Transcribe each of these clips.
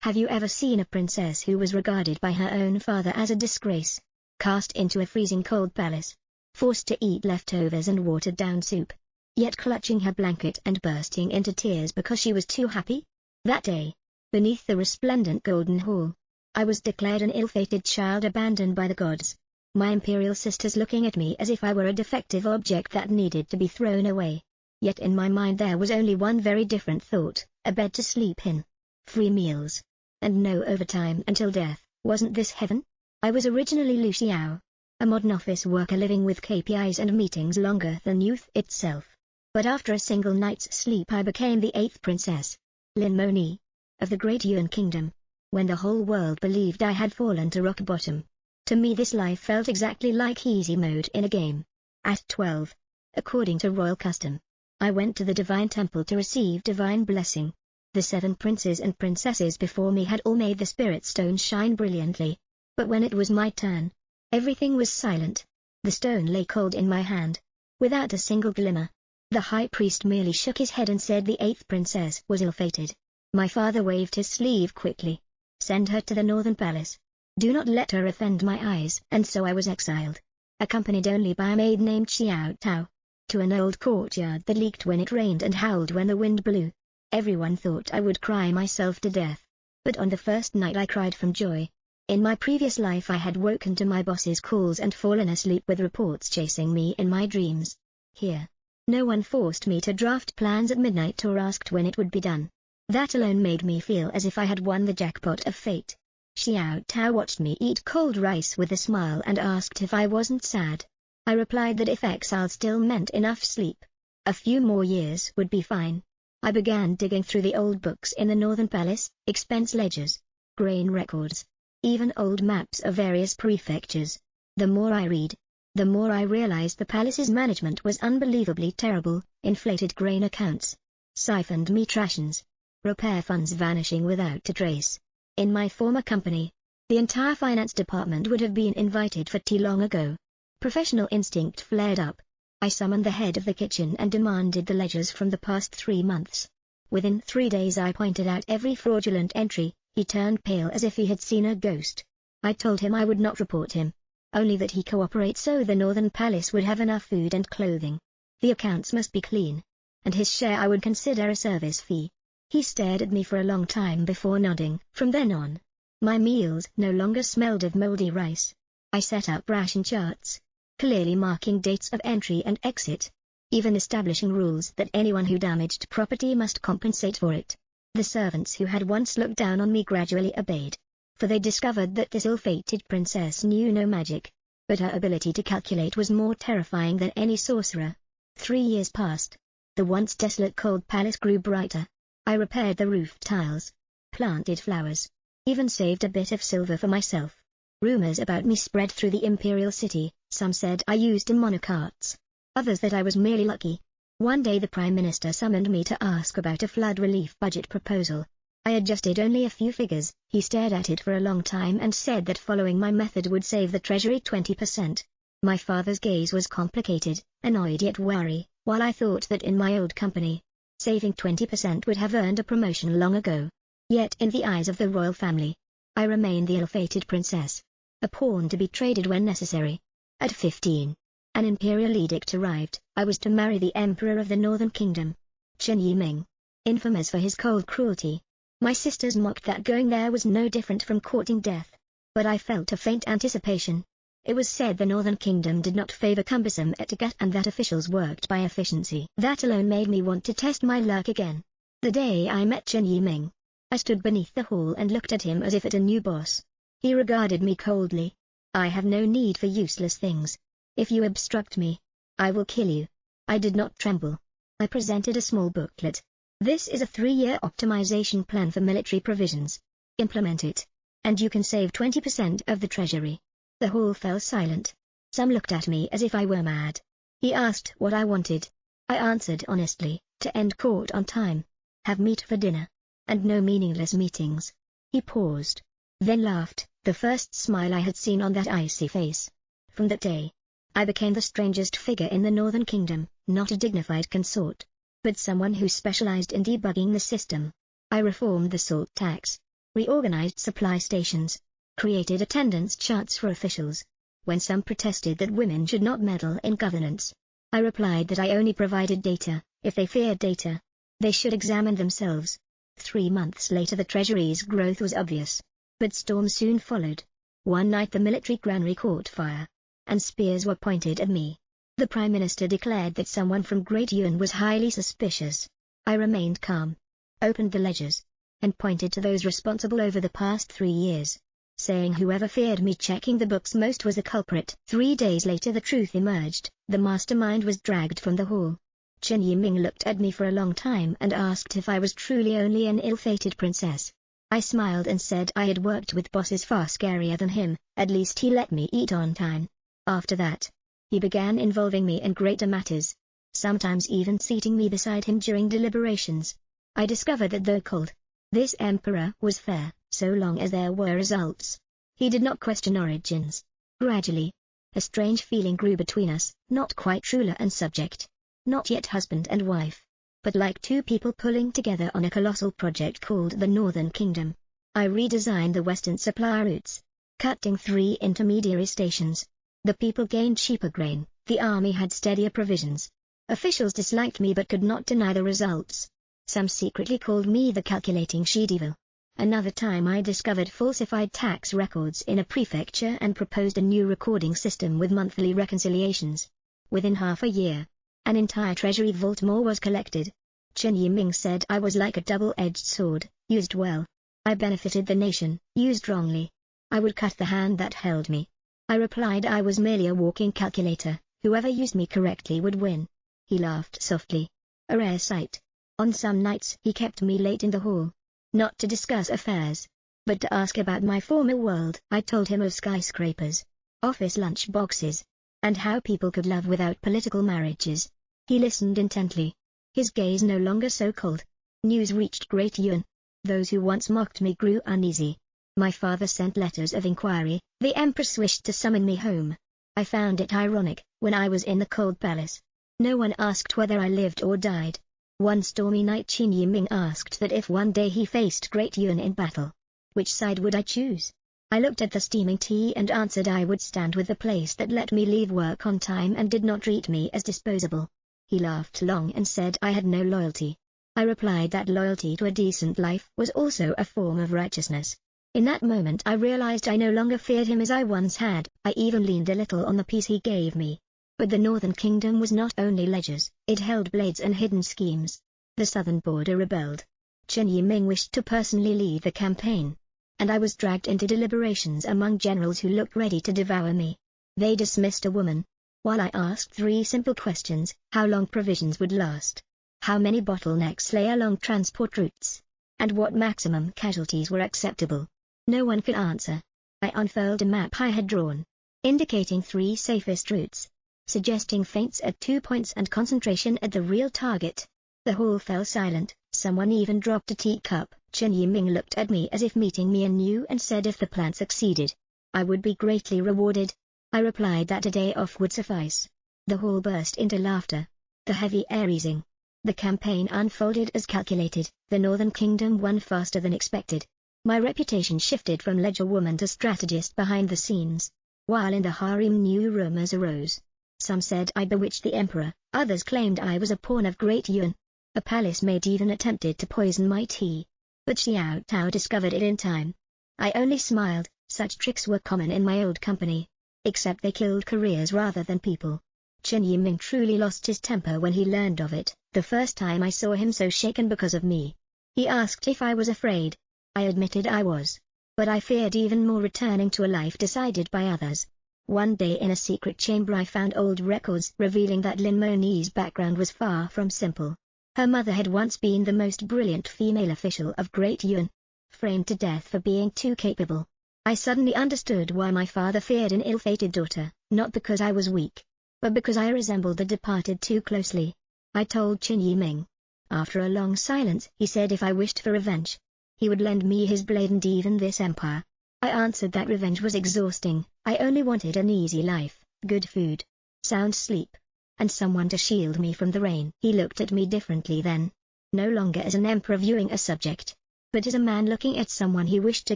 Have you ever seen a princess who was regarded by her own father as a disgrace, cast into a freezing cold palace, forced to eat leftovers and watered-down soup, yet clutching her blanket and bursting into tears because she was too happy? That day, beneath the resplendent golden hall, I was declared an ill-fated child abandoned by the gods, my imperial sisters looking at me as if I were a defective object that needed to be thrown away. Yet in my mind there was only one very different thought: a bed to sleep in, free meals, and no overtime until death. Wasn't this heaven? I was originally Lu Xiao, a modern office worker living with KPIs and meetings longer than youth itself. But after a single night's sleep I became the 8th princess, Lin Mòní, of the great Yuan kingdom, when the whole world believed I had fallen to rock bottom. To me this life felt exactly like easy mode in a game. At 12, according to royal custom, I went to the divine temple to receive divine blessing. The 7 princes and princesses before me had all made the spirit stone shine brilliantly. But when it was my turn, everything was silent. The stone lay cold in my hand, without a single glimmer. The high priest merely shook his head and said the 8th princess was ill-fated. My father waved his sleeve quickly. Send her to the northern palace. Do not let her offend my eyes. And so I was exiled, accompanied only by a maid named Xiao, to an old courtyard that leaked when it rained and howled when the wind blew. Everyone thought I would cry myself to death. But on the first night I cried from joy. In my previous life I had woken to my boss's calls and fallen asleep with reports chasing me in my dreams. Here, no one forced me to draft plans at midnight or asked when it would be done. That alone made me feel as if I had won the jackpot of fate. Xiao watched me eat cold rice with a smile and asked if I wasn't sad. I replied that if exile still meant enough sleep, a few more years would be fine. I began digging through the old books in the northern palace, expense ledgers, grain records, even old maps of various prefectures. The more I read, the more I realized the palace's management was unbelievably terrible: inflated grain accounts, siphoned meat rations, repair funds vanishing without a trace. In my former company, the entire finance department would have been invited for tea long ago. Professional instinct flared up. I summoned the head of the kitchen and demanded the ledgers from the past 3 months. Within 3 days I pointed out every fraudulent entry. He turned pale as if he had seen a ghost. I told him I would not report him, only that he cooperate so the northern palace would have enough food and clothing. The accounts must be clean, and his share I would consider a service fee. He stared at me for a long time before nodding. From then on, my meals no longer smelled of moldy rice. I set up ration charts, clearly marking dates of entry and exit, even establishing rules that anyone who damaged property must compensate for it. The servants who had once looked down on me gradually obeyed, for they discovered that this ill-fated princess knew no magic, but her ability to calculate was more terrifying than any sorcerer. 3 years passed. The once desolate cold palace grew brighter. I repaired the roof tiles, planted flowers, even saved a bit of silver for myself. Rumors about me spread through the imperial city. Some said I used demonic arts, others that I was merely lucky. One day the Prime Minister summoned me to ask about a flood relief budget proposal. I adjusted only a few figures. He stared at it for a long time and said that following my method would save the treasury 20%. My father's gaze was complicated, annoyed yet wary, while I thought that in my old company, saving 20% would have earned a promotion long ago. Yet in the eyes of the royal family, I remained the ill-fated princess, a pawn to be traded when necessary. At 15, an imperial edict arrived. I was to marry the emperor of the northern kingdom, Qin Yeming, infamous for his cold cruelty. My sisters mocked that going there was no different from courting death, but I felt a faint anticipation. It was said the northern kingdom did not favor cumbersome etiquette and that officials worked by efficiency. That alone made me want to test my luck again. The day I met Qin Yeming, I stood beneath the hall and looked at him as if at a new boss. He regarded me coldly. I have no need for useless things. If you obstruct me, I will kill you. I did not tremble. I presented a small booklet. This is a 3-year optimization plan for military provisions. Implement it, and you can save 20% of the treasury. The hall fell silent. Some looked at me as if I were mad. He asked what I wanted. I answered honestly, to end court on time, have meat for dinner, and no meaningless meetings. He paused, then laughed, the first smile I had seen on that icy face. From that day, I became the strangest figure in the northern kingdom, not a dignified consort, but someone who specialized in debugging the system. I reformed the salt tax, reorganized supply stations, created attendance charts for officials. When some protested that women should not meddle in governance, I replied that I only provided data. If they feared data, they should examine themselves. 3 months later the treasury's growth was obvious. But storms soon followed. One night the military granary caught fire, and spears were pointed at me. The Prime Minister declared that someone from Great Yuan was highly suspicious. I remained calm, opened the ledgers, and pointed to those responsible over the past 3 years, saying whoever feared me checking the books most was the culprit. 3 days later the truth emerged. The mastermind was dragged from the hall. Qin Yeming looked at me for a long time and asked if I was truly only an ill-fated princess. I smiled and said I had worked with bosses far scarier than him. At least he let me eat on time. After that, he began involving me in greater matters, sometimes even seating me beside him during deliberations. I discovered that though cold, this emperor was fair, so long as there were results. He did not question origins. Gradually, a strange feeling grew between us, not quite ruler and subject, not yet husband and wife, but like two people pulling together on a colossal project called the Northern Kingdom. I redesigned the western supply routes, cutting 3 intermediary stations. The people gained cheaper grain, the army had steadier provisions. Officials disliked me but could not deny the results. Some secretly called me the calculating she-devil. Another time I discovered falsified tax records in a prefecture and proposed a new recording system with monthly reconciliations. Within half a year, an entire treasury vault more was collected. Qin Yeming said I was like a double-edged sword, used well. I benefited the nation, used wrongly. I would cut the hand that held me. I replied I was merely a walking calculator, whoever used me correctly would win. He laughed softly. A rare sight. On some nights he kept me late in the hall, not to discuss affairs, but to ask about my former world. I told him of skyscrapers, office lunch boxes, and how people could love without political marriages. He listened intently, his gaze no longer so cold. News reached Great Yuan. Those who once mocked me grew uneasy. My father sent letters of inquiry. The Empress wished to summon me home. I found it ironic. When I was in the cold palace, no one asked whether I lived or died. One stormy night Qin Yeming asked that if one day he faced Great Yuan in battle, which side would I choose? I looked at the steaming tea and answered I would stand with the place that let me leave work on time and did not treat me as disposable. He laughed long and said I had no loyalty. I replied that loyalty to a decent life was also a form of righteousness. In that moment I realized I no longer feared him as I once had. I even leaned a little on the peace he gave me. But the Northern Kingdom was not only ledgers, it held blades and hidden schemes. The southern border rebelled. Qin Yeming wished to personally lead the campaign, and I was dragged into deliberations among generals who looked ready to devour me. They dismissed a woman, while I asked 3 simple questions: how long provisions would last, how many bottlenecks lay along transport routes, and what maximum casualties were acceptable. No one could answer. I unfurled a map I had drawn, indicating 3 safest routes, suggesting feints at 2 points and concentration at the real target. The hall fell silent. Someone even dropped a teacup. Qin Yeming looked at me as if meeting me anew and said if the plan succeeded, I would be greatly rewarded. I replied that a day off would suffice. The hall burst into laughter, the heavy air easing. The campaign unfolded as calculated. The Northern Kingdom won faster than expected. My reputation shifted from ledger woman to strategist behind the scenes. While in the harem new rumors arose. Some said I bewitched the emperor, others claimed I was a pawn of Great Yuan. A palace maid even attempted to poison my tea, but Xiao discovered it in time. I only smiled. Such tricks were common in my old company, except they killed careers rather than people. Qin Yeming truly lost his temper when he learned of it. The first time I saw him so shaken because of me, he asked if I was afraid. I admitted I was, but I feared even more returning to a life decided by others. One day in a secret chamber I found old records revealing that Lin Mòní's background was far from simple. Her mother had once been the most brilliant female official of Great Yuan, framed to death for being too capable. I suddenly understood why my father feared an ill-fated daughter, not because I was weak, but because I resembled the departed too closely. I told Qin Yeming. After a long silence he said if I wished for revenge, he would lend me his blade and even this empire. I answered that revenge was exhausting. I only wanted an easy life, good food, sound sleep, and someone to shield me from the rain. He looked at me differently then, no longer as an emperor viewing a subject, but as a man looking at someone he wished to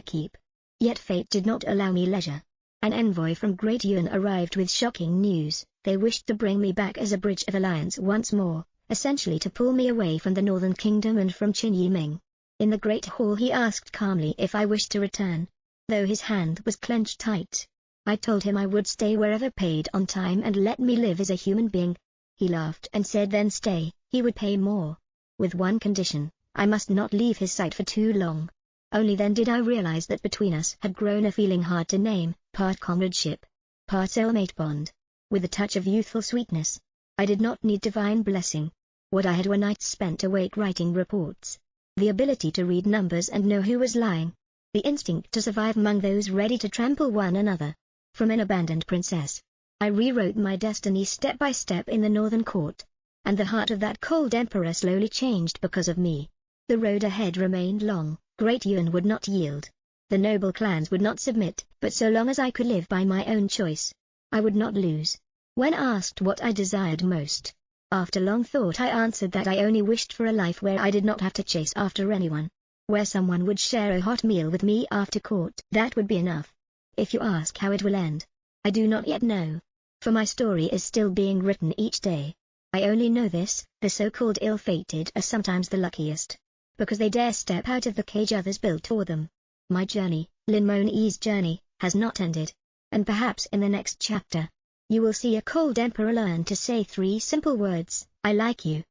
keep. Yet fate did not allow me leisure. An envoy from Great Yuan arrived with shocking news. They wished to bring me back as a bridge of alliance once more, essentially to pull me away from the Northern Kingdom and from Qin Yeming. In the Great Hall he asked calmly if I wished to return, though his hand was clenched tight. I told him I would stay wherever paid on time and let me live as a human being. He laughed and said then stay, he would pay more. With one condition, I must not leave his sight for too long. Only then did I realize that between us had grown a feeling hard to name, part comradeship, part soulmate bond. With a touch of youthful sweetness. I did not need divine blessing. What I had were nights spent awake writing reports. The ability to read numbers and know who was lying. The instinct to survive among those ready to trample one another. From an abandoned princess, I rewrote my destiny step by step in the Northern Court. And the heart of that cold emperor slowly changed because of me. The road ahead remained long. Great Yuan would not yield. The noble clans would not submit, but so long as I could live by my own choice, I would not lose. When asked what I desired most, after long thought I answered that I only wished for a life where I did not have to chase after anyone. Where someone would share a hot meal with me after court. That would be enough. If you ask how it will end, I do not yet know. For my story is still being written each day. I only know this, the so-called ill-fated are sometimes the luckiest, because they dare step out of the cage others built for them. My journey, Lin Mòní's journey, has not ended. And perhaps in the next chapter, you will see a cold emperor learn to say 3 simple words, I like you.